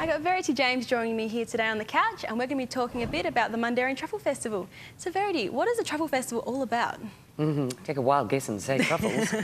I got Verity James joining me here today on the couch, and we're going to be talking a bit about the Mundaring Truffle Festival. So Verity, what is the Truffle Festival all about? Take a wild guess and say truffles.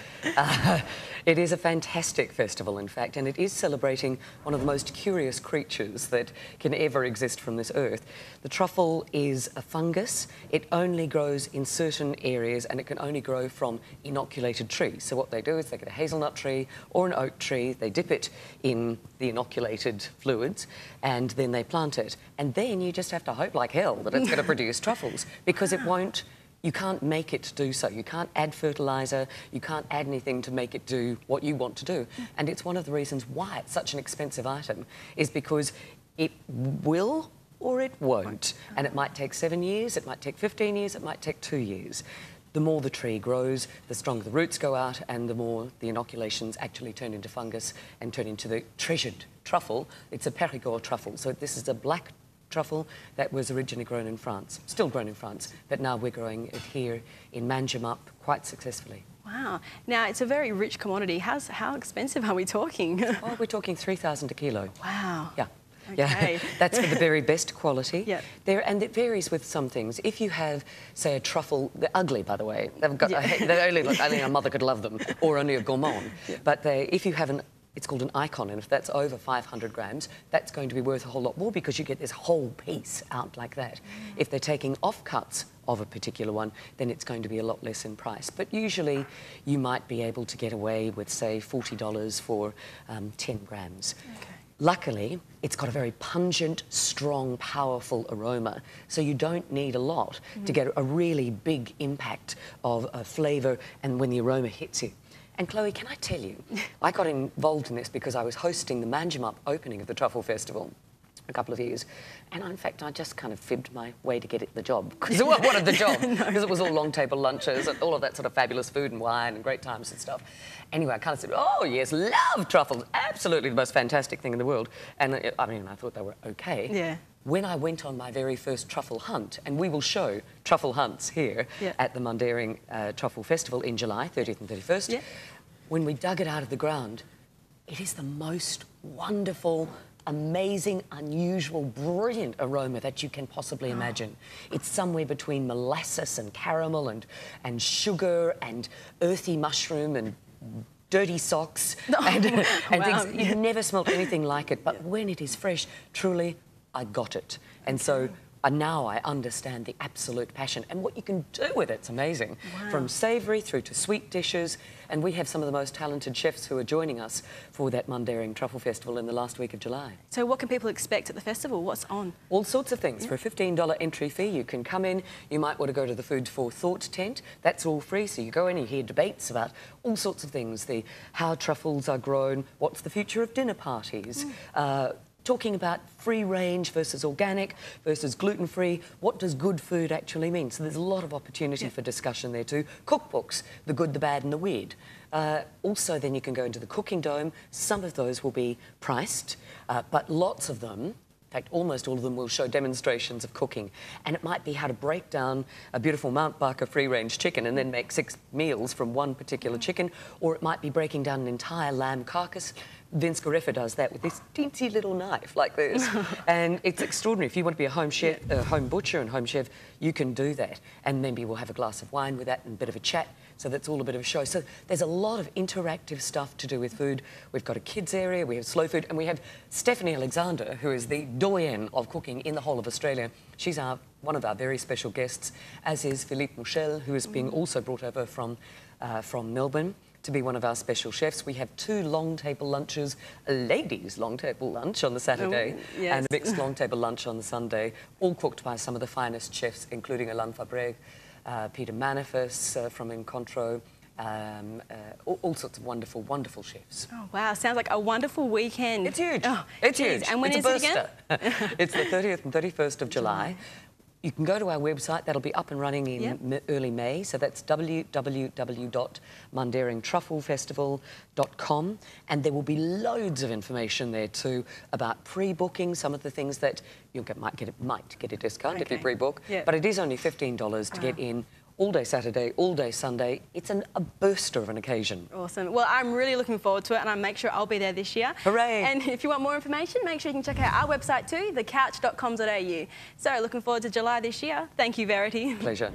It is a fantastic festival, in fact, and it is celebrating one of the most curious creatures that can ever exist from this earth. The truffle is a fungus. It only grows in certain areas, and it can only grow from inoculated trees. So what they do is they get a hazelnut tree or an oak tree, they dip it in the inoculated fluids, and then they plant it. And then you just have to hope like hell that it's going to produce truffles, because it won't. You can't make it do so. You can't add fertiliser, you can't add anything to make it do what you want to do. And it's one of the reasons why it's such an expensive item, is because it will or it won't. And it might take 7 years, it might take 15 years, it might take 2 years. The more the tree grows, the stronger the roots go out, and the more the inoculations actually turn into fungus and turn into the treasured truffle. It's a Périgord truffle. So this is a black truffle that was originally grown in France, still grown in France, but now we're growing it here in Manjimup quite successfully. Wow. Now, it's a very rich commodity. How expensive are we talking? Oh, we're talking 3,000 a kilo. Wow. Yeah. Okay. Yeah, that's for the very best quality. Yeah. And it varies with some things. If you have, say, a truffle, they're ugly, by the way. They've got, they only look, only a mother could love them, or only a gourmand. Yeah. But if you have it's called an icon, and if that's over 500 grams, that's going to be worth a whole lot more, because you get this whole piece out like that. If they're taking offcuts of a particular one, then it's going to be a lot less in price. But usually you might be able to get away with, say, $40 for 10 grams. Okay. Luckily, it's got a very pungent, strong, powerful aroma, so you don't need a lot to get a really big impact of flavour and when the aroma hits you. And Chloe, can I tell you, I got involved in this because I was hosting the Manjimup opening of the Truffle Festival a couple of years, and in fact I just kind of fibbed my way to get it the job, because I wanted the job, because it was all long table lunches and all of that sort of fabulous food and wine and great times and stuff. Anyway, I kind of said, oh yes, love truffles, absolutely the most fantastic thing in the world. And I mean, I thought they were okay. Yeah. When I went on my very first truffle hunt, and we will show truffle hunts here at the Mundaring Truffle Festival in July, 30th and 31st, when we dug it out of the ground, it is the most wonderful, amazing, unusual, brilliant aroma that you can possibly imagine. It's somewhere between molasses and caramel and sugar and earthy mushroom and dirty socks and things. You've never smelled anything like it, but when it is fresh, truly, I got it. And so now I understand the absolute passion and what you can do with it. It's amazing. Wow. From savoury through to sweet dishes. And we have some of the most talented chefs who are joining us for that Mundaring Truffle Festival in the last week of July. So what can people expect at the festival? What's on? All sorts of things. For a $15 entry fee, you can come in. You might want to go to the Food for Thought tent. That's all free. So you go in and you hear debates about all sorts of things. How truffles are grown, what's the future of dinner parties, talking about free range versus organic versus gluten-free. What does good food actually mean? So there's a lot of opportunity for discussion there too. Cookbooks, the good, the bad and the weird. Also then you can go into the cooking dome. Some of those will be priced, but lots of them, in fact almost all of them, will show demonstrations of cooking. And it might be how to break down a beautiful Mount Barker free-range chicken and then make 6 meals from one particular chicken, or it might be breaking down an entire lamb carcass. Vince Gareffa does that with this teensy little knife like this. And it's extraordinary. If you want to be a home chef, home butcher and home chef, you can do that. And maybe we'll have a glass of wine with that and a bit of a chat. So that's all a bit of a show. So there's a lot of interactive stuff to do with food. We've got a kids area, we have slow food, and we have Stephanie Alexander, who is the doyen of cooking in the whole of Australia. She's one of our very special guests, as is Philippe Mouchel, who is being also brought over from Melbourne to be one of our special chefs. We have 2 long table lunches, a ladies' long table lunch on the Saturday and a mixed long table lunch on the Sunday, all cooked by some of the finest chefs, including Alain Fabreg, Peter Manifest from Encontro, all sorts of wonderful, wonderful chefs. Oh, wow. Sounds like a wonderful weekend. It's huge. Oh, it's huge. And when is it again? It's the 30th and 31st of July. You can go to our website. That'll be up and running in early May. So that's www.mundaringtrufflefestival.com. And there will be loads of information there too about pre-booking, some of the things that you might get a discount if you pre-book. But it is only $15 to get in. all day Saturday, all day Sunday. It's a burster of an occasion. Awesome. Well, I'm really looking forward to it, and I'll make sure I'll be there this year. Hooray! And if you want more information, make sure you can check out our website too, thecouch.com.au. So, looking forward to July this year. Thank you, Verity. Pleasure.